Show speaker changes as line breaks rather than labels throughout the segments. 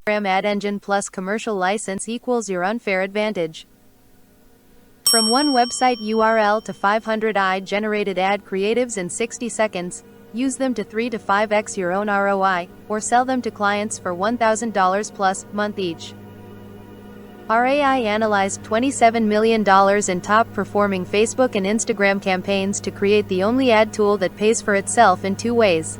ad engine plus commercial license equals your unfair advantage. From one website URL to 500 AI-generated ad creatives in 60 seconds, use them to 3 to 5x your own ROI, or sell them to clients for $1,000 plus month each. Our AI analyzed $27 million in top-performing Facebook and Instagram campaigns to create the only ad tool that pays for itself in 2 ways.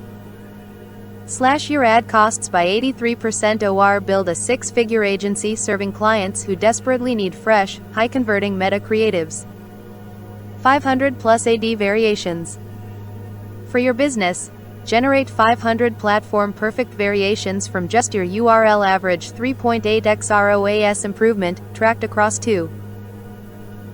Slash your ad costs by 83% or build a 6-figure agency serving clients who desperately need fresh, high-converting meta creatives. 500 plus AD variations. For your business, generate 500 platform-perfect variations from just your URL. Average 3.8x ROAS improvement, tracked across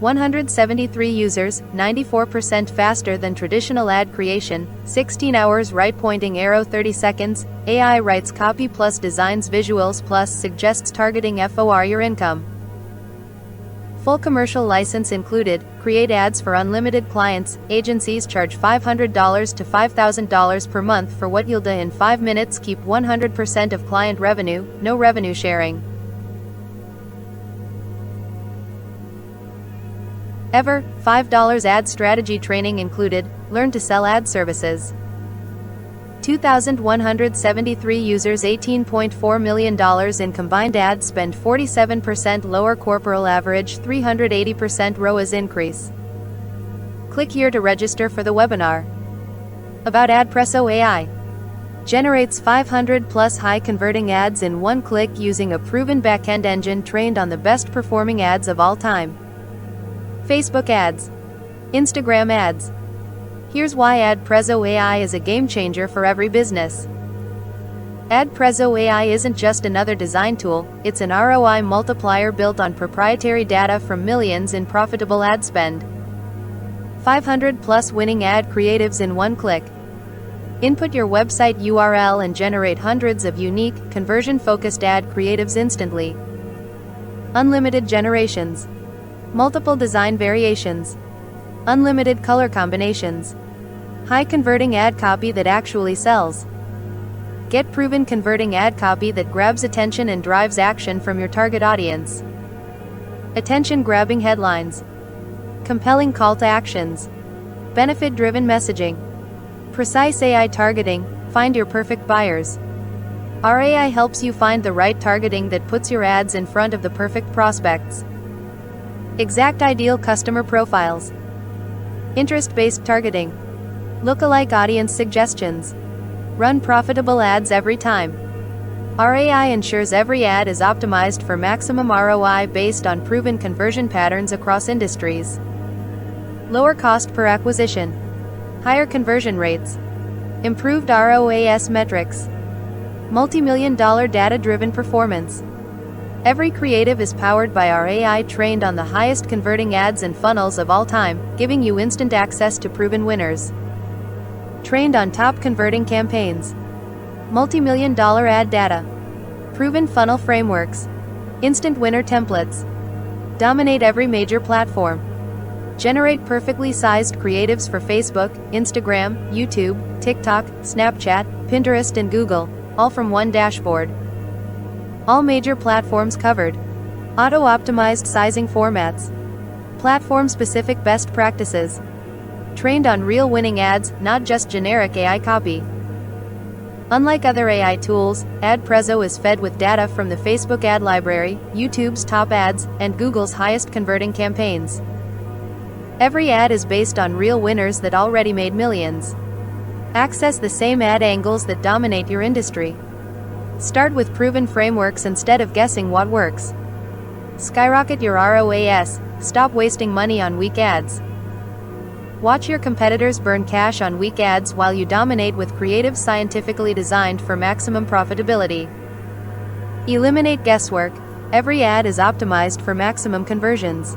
173 users, 94% faster than traditional ad creation, 16 hours right pointing arrow 30 seconds, AI writes copy plus designs visuals plus suggests targeting for your income. Full commercial license included. Create ads for unlimited clients. Agencies charge $500 to $5,000 per month for what you'll do in 5 minutes. Keep 100% of client revenue, no revenue sharing. Ever, $5 ad strategy training included. Learn to sell ad services. 2,173 users, $18.4 million in combined ad spend, 47% lower corporal average, 380% ROAS increase. Click here to register for the webinar. About Adpreso AI. Generates 500 plus high-converting ads in 1 click using a proven backend engine trained on the best-performing ads of all time. Facebook ads. Instagram ads. Here's why Adpreso AI is a game-changer for every business. Adpreso AI isn't just another design tool, it's an ROI multiplier built on proprietary data from millions in profitable ad spend. 500 plus winning ad creatives in 1 click. Input your website URL and generate hundreds of unique, conversion-focused ad creatives instantly. Unlimited generations. Multiple design variations. Unlimited color combinations. High-converting ad copy that actually sells. Get proven converting ad copy that grabs attention and drives action from your target audience. Attention-grabbing headlines. Compelling call to actions. Benefit-driven messaging. Precise AI targeting. Find your perfect buyers. Our AI helps you find the right targeting that puts your ads in front of the perfect prospects. Exact ideal customer profiles. Interest-based targeting. Lookalike audience suggestions. Run profitable ads every time. Our AI ensures every ad is optimized for maximum ROI based on proven conversion patterns across industries. Lower cost per acquisition. Higher conversion rates. Improved ROAS metrics. Multi-million-dollar data-driven performance. Every creative is powered by our AI trained on the highest converting ads and funnels of all time, giving you instant access to proven winners. Trained on top converting campaigns. Multi-million-dollar ad data. Proven funnel frameworks. Instant winner templates. Dominate every major platform. Generate perfectly sized creatives for Facebook, Instagram, YouTube, TikTok, Snapchat, Pinterest and Google, all from one dashboard. All major platforms covered. Auto-optimized sizing formats. Platform-specific best practices. Trained on real winning ads, not just generic AI copy. Unlike other AI tools, Adpreso is fed with data from the Facebook ad library, YouTube's top ads, and Google's highest converting campaigns. Every ad is based on real winners that already made millions. Access the same ad angles that dominate your industry. Start with proven frameworks instead of guessing what works. Skyrocket your ROAS, stop wasting money on weak ads. Watch your competitors burn cash on weak ads while you dominate with creative scientifically designed for maximum profitability. Eliminate guesswork, every ad is optimized for maximum conversions.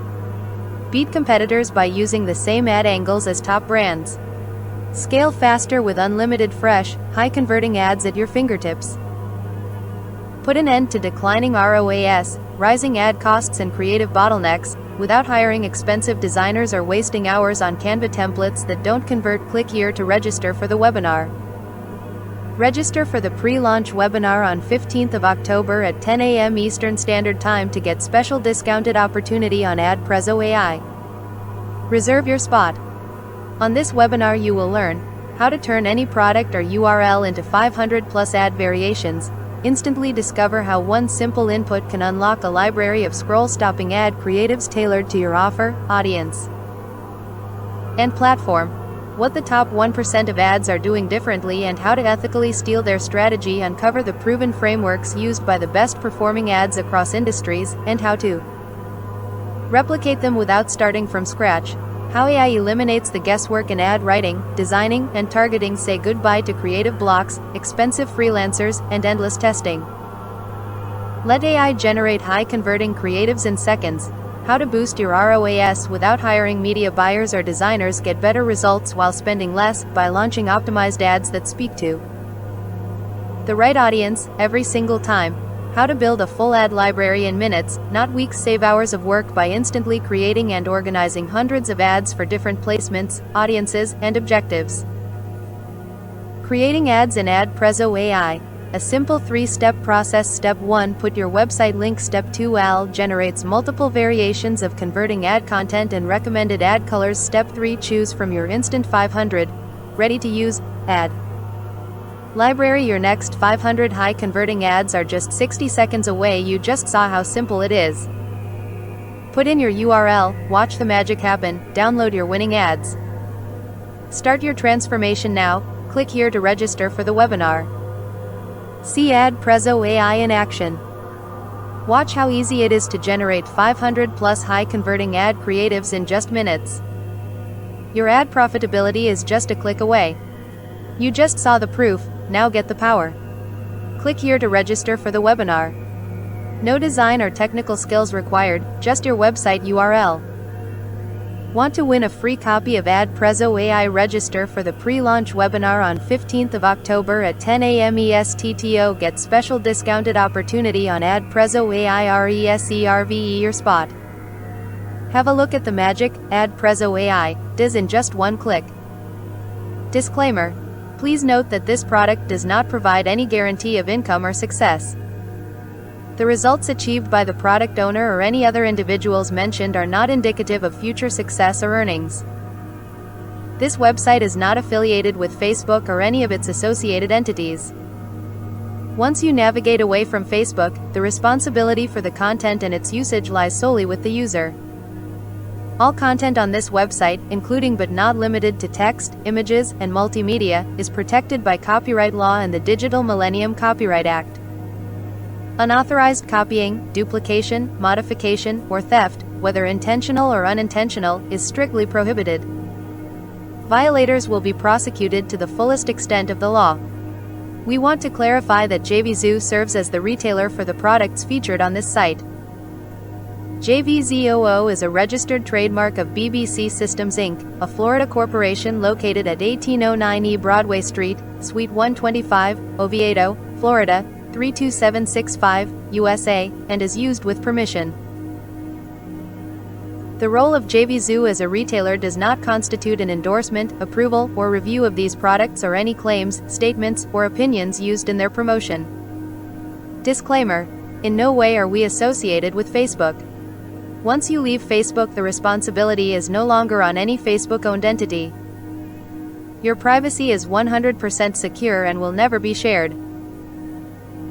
Beat competitors by using the same ad angles as top brands. Scale faster with unlimited fresh, high-converting ads at your fingertips. Put an end to declining ROAS, rising ad costs and creative bottlenecks, without hiring expensive designers or wasting hours on Canva templates that don't convert. Click here to register for the webinar. Register for the pre-launch webinar on 15th of October at 10 a.m. Eastern Standard Time to get special discounted opportunity on Adpreso AI. Reserve your spot. On this webinar you will learn how to turn any product or URL into 500 plus ad variations, instantly discover how one simple input can unlock a library of scroll-stopping ad creatives tailored to your offer, audience, and platform, what the top 1% of ads are doing differently and how to ethically steal their strategy, uncover the proven frameworks used by the best performing ads across industries, and how to replicate them without starting from scratch, how AI eliminates the guesswork in ad writing, designing, and targeting, say goodbye to creative blocks, expensive freelancers, and endless testing. Let AI generate high-converting creatives in seconds, how to boost your ROAS without hiring media buyers or designers, get better results while spending less by launching optimized ads that speak to the right audience every single time, how to build a full ad library in minutes, not weeks, save hours of work by instantly creating and organizing hundreds of ads for different placements, audiences, and objectives. Creating ads in Adpreso AI. A simple 3-step process. Step 1, put your website link. Step 2, AI generates multiple variations of converting ad content and recommended ad colors. Step 3, choose from your instant 500 ready-to-use ad library. Your next 500 high-converting ads are just 60 seconds away. You just saw how simple it is. Put in your URL, watch the magic happen, download your winning ads. Start your transformation now. Click here to register for the webinar. See Adpreso AI in action. Watch how easy it is to generate 500 plus high-converting ad creatives in just minutes. Your ad profitability is just a click away. You just saw the proof, now get the power. Click here to register for the webinar. No design or technical skills required, just your website URL. Want to win a free copy of Adpreso AI? Register for the pre-launch webinar on 15th of October at 10 a.m. EST. Get special discounted opportunity on Adpreso AI. Reserve your spot. Have a look at the magic Adpreso AI does in just one click. Disclaimer. Please note that this product does not provide any guarantee of income or success. The results achieved by the product owner or any other individuals mentioned are not indicative of future success or earnings. This website is not affiliated with Facebook or any of its associated entities. Once you navigate away from Facebook, the responsibility for the content and its usage lies solely with the user. All content on this website, including but not limited to text, images, and multimedia, is protected by copyright law and the Digital Millennium Copyright Act. Unauthorized copying, duplication, modification, or theft, whether intentional or unintentional, is strictly prohibited. Violators will be prosecuted to the fullest extent of the law. We want to clarify that JVZoo serves as the retailer for the products featured on this site. JVZoo is a registered trademark of BBC Systems Inc., a Florida corporation located at 1809 E Broadway Street, Suite 125, Oviedo, Florida, 32765, USA, and is used with permission. The role of JVZoo as a retailer does not constitute an endorsement, approval, or review of these products or any claims, statements, or opinions used in their promotion. Disclaimer. In no way are we associated with Facebook. Once you leave Facebook, the responsibility is no longer on any Facebook-owned entity. Your privacy is 100% secure and will never be shared.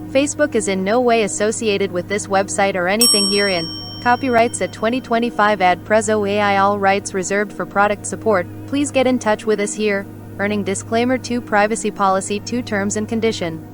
Facebook is in no way associated with this website or anything herein. Copyrights at 2025 Adpreso AI. All rights reserved for product support. Please get in touch with us here. Earning disclaimer 2 Privacy Policy 2 Terms and Condition.